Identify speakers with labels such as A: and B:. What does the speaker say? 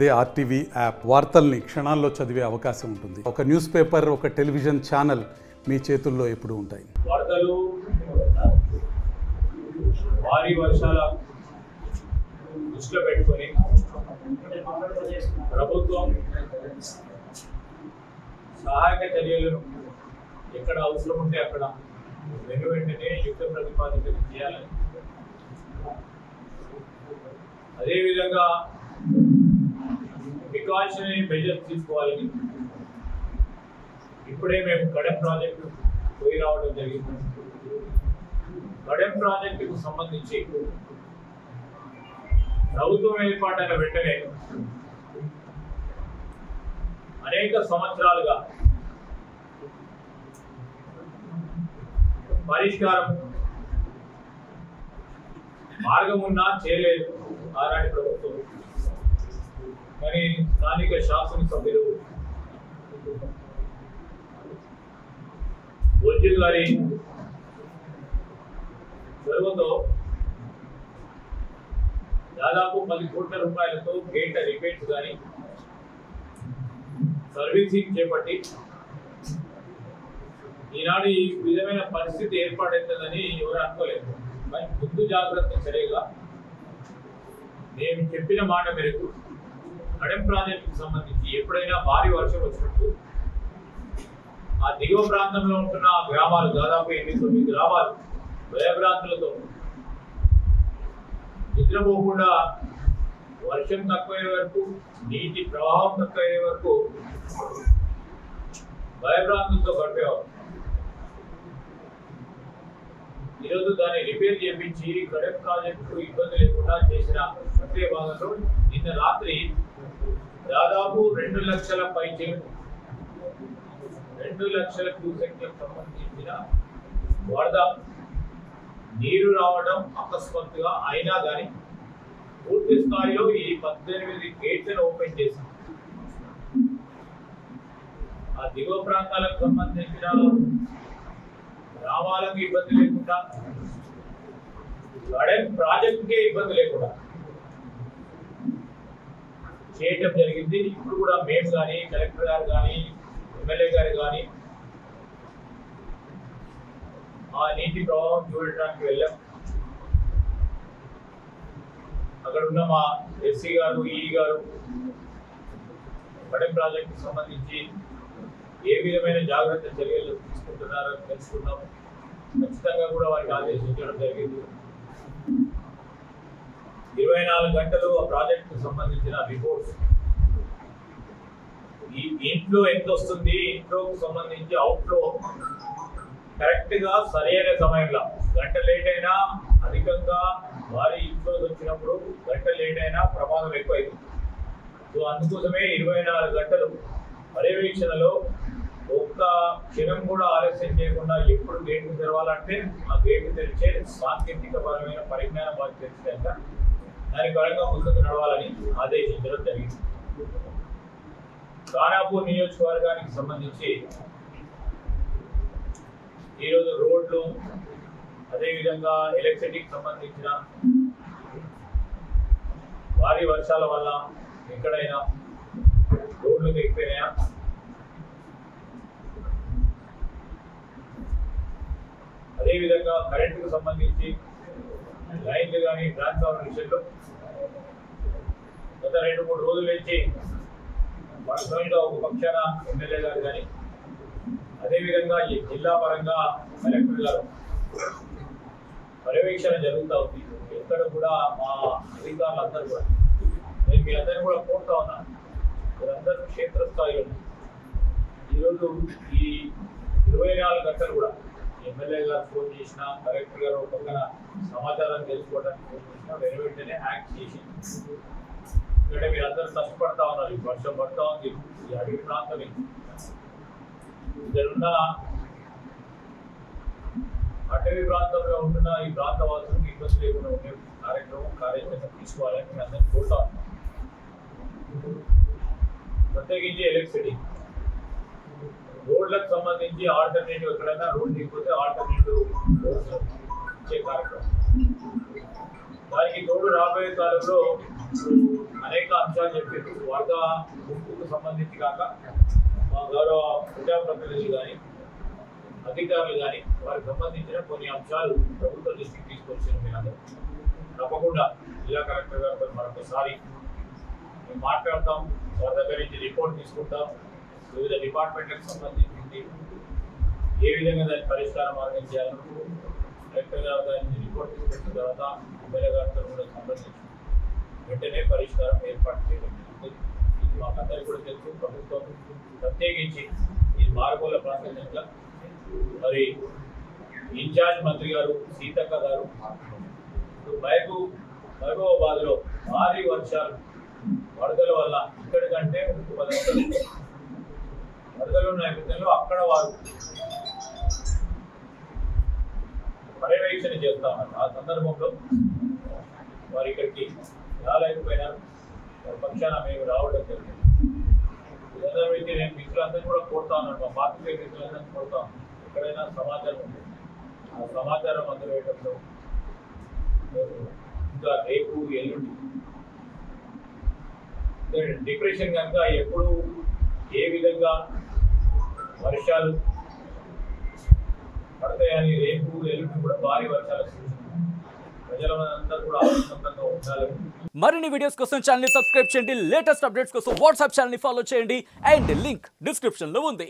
A: అదే RTV app వార్తల్ని క్షణాల్లో చదివే అవకాశం ఉంటుంది. ఒక న్యూస్ పేపర్, ఒక టెలివిజన్ ఛానల్ మీ చేతుల్లో ఎప్పుడూ ఉంటాయి.
B: వరదలు, భారీ వర్షాల దృష్టిలో పెట్టుకొని ప్రభుత్వం సహాయక చర్యలను ఎక్కడ అవసరం ఉంటే అక్కడ వెంటనే యుద్ధ ప్రతిపాదన చేయాలని, అదేవిధంగా ప్రికాషనరీ మెజర్స్ తీసుకోవాలని ఇప్పుడే మేము కడెం ప్రాజెక్టు పోయి రావడం జరిగింది. కడెం ప్రాజెక్టుకు సంబంధించి ప్రభుత్వం ఏర్పాటైన వెంటనే అనేక సంవత్సరాలుగా పరిష్కారం మార్గం ఉన్నా చేయలేదు ఆనాటి ప్రభుత్వం. కానీ స్థానిక శాసనసభ్యులు బొజ్జు గారి చొరవతో దాదాపు 10 కోట్ల రూపాయలతో గేట్ల రిపేర్స్ కానీ సర్వీసింగ్ చేపట్టి ఈనాడు ఈ విధమైన పరిస్థితి ఏర్పడుతుందని ఎవరు అనుకోలేదు. మరి ముందు జాగ్రత్త చర్యగా మేము చెప్పిన మాట మేరకు కడెం ప్రాజెక్టుకు సంబంధించి ఎప్పుడైనా భారీ వర్షం వచ్చినప్పుడు ఆ దిగువ ప్రాంతంలో ఉంటున్న గ్రామాలు దాదాపు 8-9 గ్రామాలు భయభ్రాంతులతో నిద్రపోకుండా వర్షం తక్కువయ్యే వరకు, నీటి ప్రవాహం తక్కువయ్యే వరకు భయభ్రాంతులతో గడిపేవారు. ఈరోజు దాన్ని రిపేర్ చేయించి కడెం ప్రాజెక్టు ఇబ్బంది లేకుండా చేసిన ప్రక్రియ భాగంలో నిన్న రాత్రి దాదాపు 2 లక్షల పైచీలకు 2 లక్షల క్యూసెక్లకు సంబంధించిన వరద నీరు రావడం అకస్మాత్తుగా అయినా కానీ పూర్తి స్థాయిలో ఈ 18 గేట్లను ఓపెన్ చేశాం. ఆ దిగువ ప్రాంతాలకు సంబంధించిన గ్రామాలకు ఇబ్బంది లేకుండా, కడెం ప్రాజెక్టుకే ఇబ్బంది లేకుండా చేయటం జరిగింది. ఇప్పుడు కూడా మేము కానీ, కలెక్టర్ గారు కానీ, ఎమ్మెల్యే గారు కానీ ఆ నీటి ప్రవాహం చూడటానికి వెళ్ళాం. అక్కడ ఉన్న మా ఎస్సీ గారు, ఈ గారు కడెం ప్రాజెక్టుకు సంబంధించి ఏ విధమైన జాగ్రత్త చర్యలు తీసుకుంటున్నారో తెలుసుకున్నాం. ఖచ్చితంగా కూడా వారికి ఆదేశించడం జరిగింది. 24 గంటలు ఆ ప్రాజెక్టుకు సంబంధించిన రిపోర్ట్స్, ఈ ఇంట్లో ఎంత వస్తుంది, ఇంట్లోకి సంబంధించి అవుట్లో కరెక్ట్ గా సరైన సమయంలో, గంట లేట్ అయినా అధికంగా భారీ ఇంట్లో వచ్చినప్పుడు గంట లేట్ అయినా ప్రమాదం ఎక్కువైంది. సో అందుకోసమే 24 గంటలు పర్యవేక్షణలో ఒక్క క్షణం కూడా ఆలస్యం చేయకుండా ఎప్పుడు గేట్లు తెరవాలంటే ఆ గేట్లు తెరిచే సాంకేతిక పరమైన పరిజ్ఞానం వారికి తెలిసినాక దాని పరంగా ముందుకు నడవాలని ఆదేశించడం జరిగింది. ఖానాపూర్ నియోజకవర్గానికి సంబంధించి ఈరోజు రోడ్లు, అదేవిధంగా ఎలక్ట్రిసిటీకి సంబంధించిన భారీ వర్షాల వల్ల ఎక్కడైనా రోడ్లు ఎక్కిపోయినాయా, అదేవిధంగా కరెంటుకు సంబంధించి లైన్లు కానీ ట్రాన్స్ఫార్మర్ విషయంలో గత 2-3 రోజుల నుంచి మనసులో ఒక పక్షాన ఎమ్మెల్యే గారు కానీ, అదేవిధంగా ఈ జిల్లా పరంగా కలెక్టర్ గారు పర్యవేక్షణ జరుగుతూ ఉంది. ఎక్కడ కూడా మా అధికారులందరూ కూడా, నేను మీ అందరినీ కూడా కోరుతా ఉన్నాను, మీరందరూ క్షేత్రస్థాయిలో ఈరోజు ఈ 24 గంటలు కూడా ఎమ్మెల్యే గారు ఫోన్ చేసినా, కలెక్టర్ గారు పక్కన సమాచారం తెలుసుకోవడానికి ఫోన్ చేసినా వెంటనే యాక్ట్ చేసి, ఎందుకంటే మీరు అందరూ కష్టపడతా ఉన్నారు. ఈ వర్షం పడతా ఉంది, ఈ అడవి ప్రాంతం ఇక్కడున్న అటవీ ప్రాంతంలో ఉంటున్న ఈ ప్రాంత వాసులకు ఇబ్బంది లేకుండా ఉండే కార్యాచరణ తీసుకోవాలని మేము అందరినీ కోరుతా ఉన్నాం. ప్రత్యేకించి ఎలక్ట్రిసిటీ రోడ్లకు సంబంధించి ఆల్టర్నేటివ్ ఎక్కడైనా రోడ్ దిగిపోతే ఆల్టర్నేటివ్ రోడ్స్ ఇచ్చే కార్యక్రమం. దానికి తోడు రాబోయే కాలంలో అనేక అంశాలు చెప్పారు. వరద ముప్పుకు సంబంధించి కాక మా గౌరవ ప్రజాప్రతినిధులు కానీ అధికారులు కానీ వారికి సంబంధించిన కొన్ని అంశాలు ప్రభుత్వ దృష్టికి తీసుకొచ్చిన మీరు తప్పకుండా జిల్లా కలెక్టర్ గారితో మరొకసారి మేము మాట్లాడతాం. వారి దగ్గర నుంచి రిపోర్ట్ తీసుకుంటాం. వివిధ డిపార్ట్మెంట్లకు సంబంధించింది ఏ విధంగా దాని పరిష్కారం ఆర్గనైజ్ కలెక్టర్ గారు దాని రిపోర్ట్ తీసుకున్న తర్వాత ఎమ్మెల్యే గారితో కూడా సంబంధించి వెంటనే పరిష్కారం ఏర్పాటు చేయడం జరుగుతుంది. ఇది మాకందరికీ కూడా తెలుసు. ప్రభుత్వం ప్రత్యేకించి ఈ మారుమూల ప్రాంతంలో మరి ఇన్ఛార్జ్ మంత్రి గారు సీతక్క గారు మహబూబాబాద్లో భారీ వర్షాలు వరదల వల్ల ఇక్కడి కంటే వరదలు నేపథ్యంలో అక్కడ వారు పర్యవేక్షణ చేస్తా ఉన్నారు. ఆ సందర్భంలో వారు ఇక్కడికి రాలేకపోయినారు. వారి పక్షాన మేము రావడం జరిగింది. అందరికీ నేను మిత్రులందరినీ కూడా కోరుతా ఉన్నాను, మా పార్టీ మిత్రులందరినీ కోరుతా ఉన్నాను. ఎక్కడైనా సమాచారం ఉంది, ఆ సమాచారం అందజేయడంలో ఇంకా రేపు ఎల్లుండి డిప్రెషన్ కనుక ఎప్పుడు ఏ విధంగా వర్షాలు పడతాయని రేపు ఎల్లుండి కూడా భారీ వర్షాలు ప్రజలందరూ కూడా ఆనందంగా ఉండాలి.
C: మరిన్ని వీడియోస్ కోసం ఛానల్ ని సబ్స్క్రైబ్ చేయండి. లేటెస్ట్ అప్డేట్స్ కోసం వాట్సాప్ ఛానల్ ని ఫాలో చేయండి. అండ్ లింక్ డిస్క్రిప్షన్ లో ఉంది.